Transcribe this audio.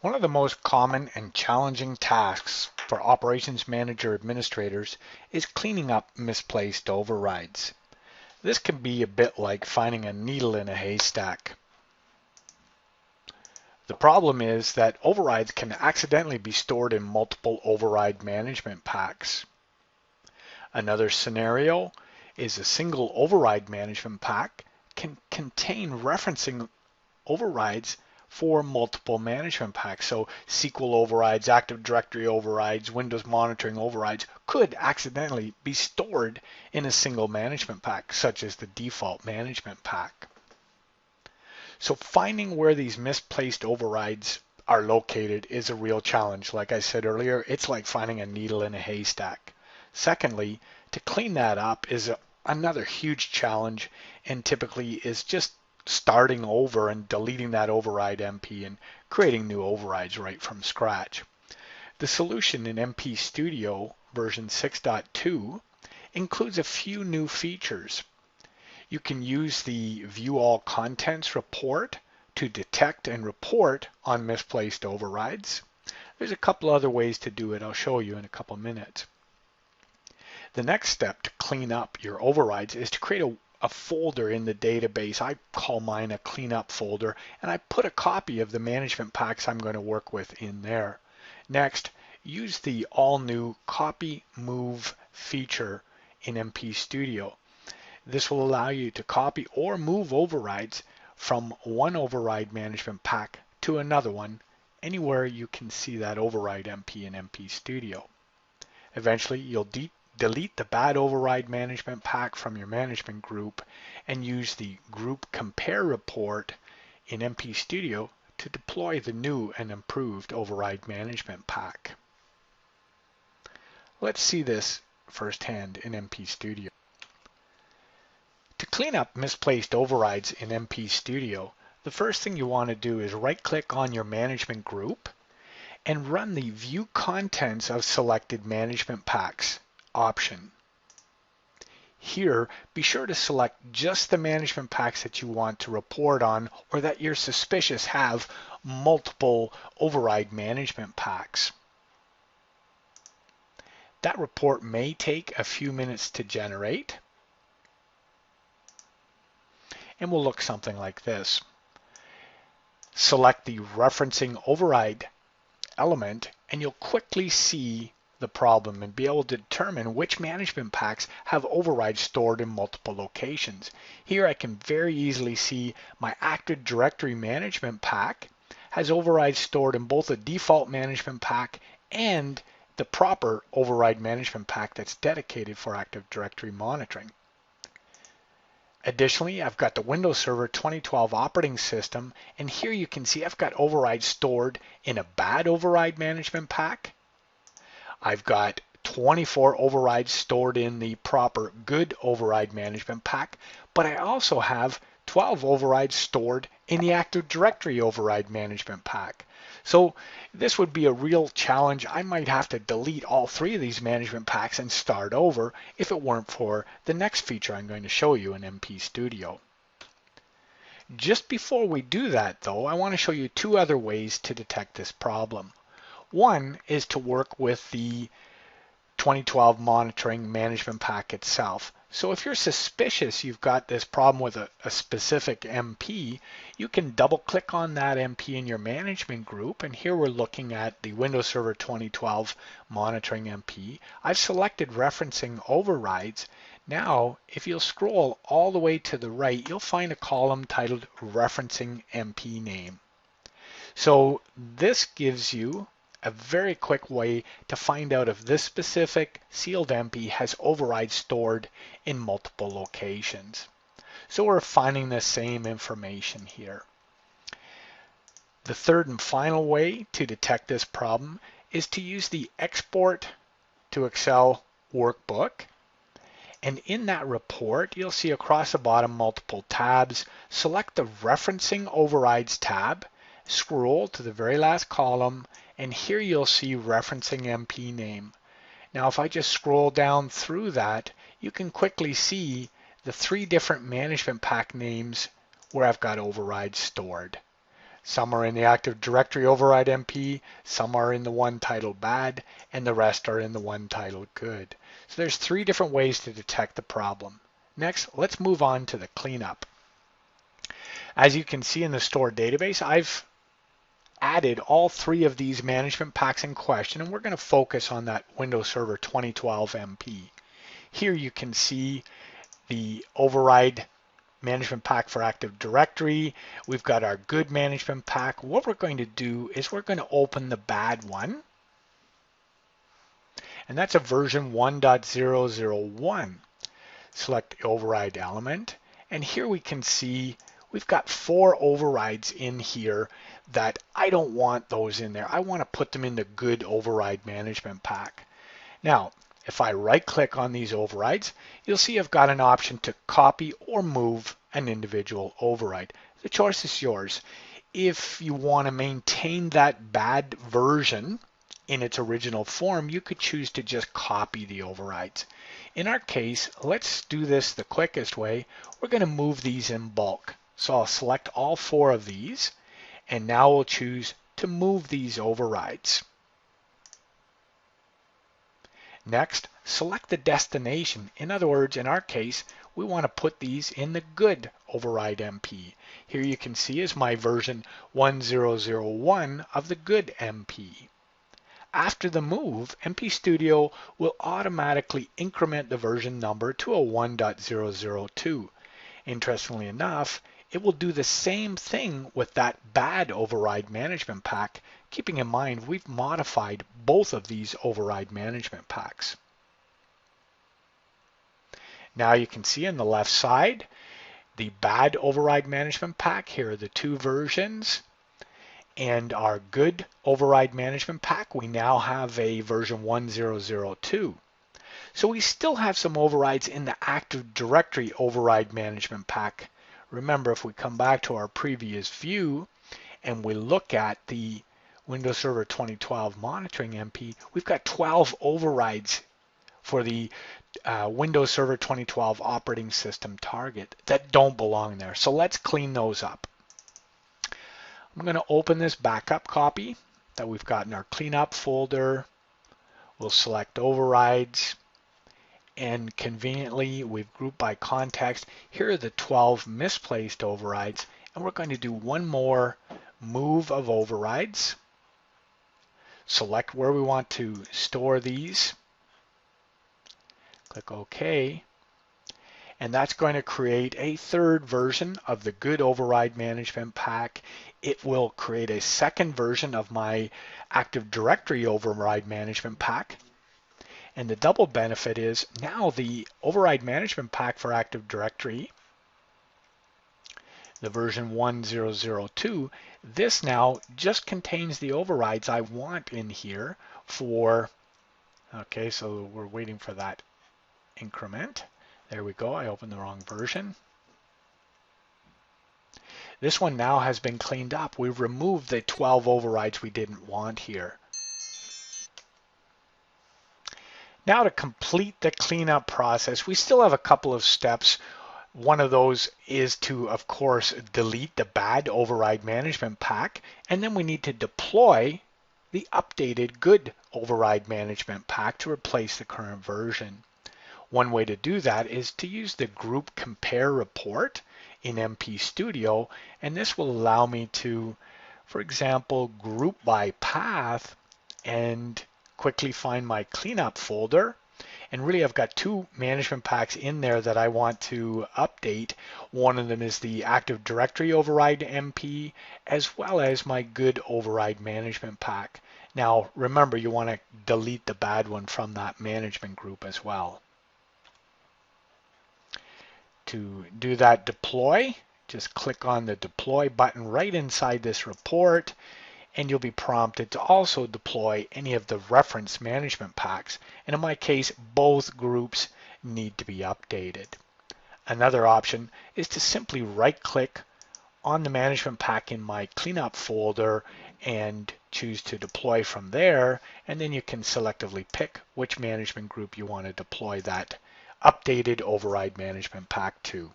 One of the most common and challenging tasks for operations manager administrators is cleaning up misplaced overrides. This can be a bit like finding a needle in a haystack. The problem is that overrides can accidentally be stored in multiple override management packs. Another scenario is a single override management pack can contain referencing overrides for multiple management packs. So SQL overrides, Active Directory overrides, Windows monitoring overrides could accidentally be stored in a single management pack, such as the default management pack. So finding where these misplaced overrides are located is a real challenge. Like I said earlier, it's like finding a needle in a haystack. Secondly, to clean that up is another huge challenge, and typically is just starting over and deleting that override MP and creating new overrides right from scratch. The solution in MP Studio version 6.2 includes a few new features. You can use the View All Contents report to detect and report on misplaced overrides. There's a couple other ways to do it. I'll show you in a couple minutes. The next step to clean up your overrides is to create a folder in the database. I call mine a cleanup folder, and I put a copy of the management packs I'm going to work with in there. Next, use the all-new Copy Move feature in MP Studio. This will allow you to copy or move overrides from one override management pack to another one anywhere you can see that override MP in MP Studio. Eventually, you'll delete the bad override management pack from your management group and use the group compare report in MP Studio to deploy the new and improved override management pack. Let's see this firsthand in MP Studio. To clean up misplaced overrides in MP Studio, the first thing you want to do is right-click on your management group and run the View Contents of Selected Management Packs option. Here, be sure to select just the management packs that you want to report on or that you're suspicious have multiple override management packs. That report may take a few minutes to generate and will look something like this. Select the referencing override element and you'll quickly see the problem and be able to determine which management packs have overrides stored in multiple locations. Here I can very easily see my Active Directory management pack has overrides stored in both the default management pack and the proper override management pack that's dedicated for Active Directory monitoring. Additionally, I've got the Windows Server 2012 operating system, and here you can see I've got overrides stored in a bad override management pack. I've got 24 overrides stored in the proper good override management pack, but I also have 12 overrides stored in the Active Directory override management pack. So this would be a real challenge. I might have to delete all three of these management packs and start over if it weren't for the next feature I'm going to show you in MP Studio. Just before we do that though, I want to show you two other ways to detect this problem. One is to work with the 2012 monitoring management pack itself. So if you're suspicious you've got this problem with a specific MP, you can double click on that MP in your management group, and here we're looking at the Windows Server 2012 monitoring MP. I've selected referencing overrides. Now if you'll scroll all the way to the right, you'll find a column titled referencing MP name. So this gives you a very quick way to find out if this specific sealed MP has overrides stored in multiple locations. So we're finding the same information here. The third and final way to detect this problem is to use the Export to Excel workbook. And in that report, you'll see across the bottom multiple tabs. Select the Referencing Overrides tab, scroll to the very last column, and here you'll see referencing MP name. Now if I just scroll down through that, you can quickly see the three different management pack names where I've got overrides stored. Some are in the Active Directory Override MP, some are in the one titled bad, and the rest are in the one titled good. So there's 3 different ways to detect the problem. Next, let's move on to the cleanup. As you can see in the stored database, I've added all 3 of these management packs in question, and we're going to focus on that Windows Server 2012 MP. Here you can see the override management pack for Active Directory. We've got our good management pack. What we're going to do is we're going to open the bad one, and that's a version 1.001. Select the override element, and here we can see we've got 4 overrides in here that I don't want those in there. I want to put them in the good override management pack. Now, if I right click on these overrides, you'll see I've got an option to copy or move an individual override. The choice is yours. If you want to maintain that bad version in its original form, you could choose to just copy the overrides. In our case, let's do this the quickest way. We're going to move these in bulk. So I'll select all 4 of these, and now we'll choose to move these overrides. Next, select the destination. In other words, in our case, we want to put these in the good override MP. Here you can see is my version 1001 of the good MP. After the move, MP Studio will automatically increment the version number to a 1.002. Interestingly enough, it will do the same thing with that bad override management pack, keeping in mind we've modified both of these override management packs. Now you can see on the left side the bad override management pack. Here are the 2 versions. And our good override management pack, we now have a version 1002. So we still have some overrides in the Active Directory override management pack. Remember, if we come back to our previous view and we look at the Windows Server 2012 monitoring MP, we've got 12 overrides for the Windows Server 2012 operating system target that don't belong there. So let's clean those up. I'm going to open this backup copy that we've got in our cleanup folder. We'll select overrides, and conveniently we've grouped by context. Here are the 12 misplaced overrides, and we're going to do one more move of overrides. Select where we want to store these. Click OK. And that's going to create a 3rd version of the good override management pack. It will create a 2nd version of my Active Directory override management pack. And the double benefit is now the override management pack for Active Directory, the version 1002, this now just contains the overrides I want in here for, okay, so we're waiting for that increment. There we go, I opened the wrong version. This one now has been cleaned up. We've removed the 12 overrides we didn't want here. Now to complete the cleanup process, we still have a couple of steps. One of those is to, of course, delete the bad override management pack, and then we need to deploy the updated good override management pack to replace the current version. One way to do that is to use the group compare report in MP Studio, and this will allow me to, for example, group by path and quickly find my cleanup folder. And really I've got 2 management packs in there that I want to update. One of them is the Active Directory override MP, as well as my good override management pack. Now remember, you want to delete the bad one from that management group as well. To do that deploy, just click on the deploy button right inside this report, and you'll be prompted to also deploy any of the reference management packs. And in my case, both groups need to be updated. Another option is to simply right-click on the management pack in my cleanup folder and choose to deploy from there, and then you can selectively pick which management group you want to deploy that updated override management pack to.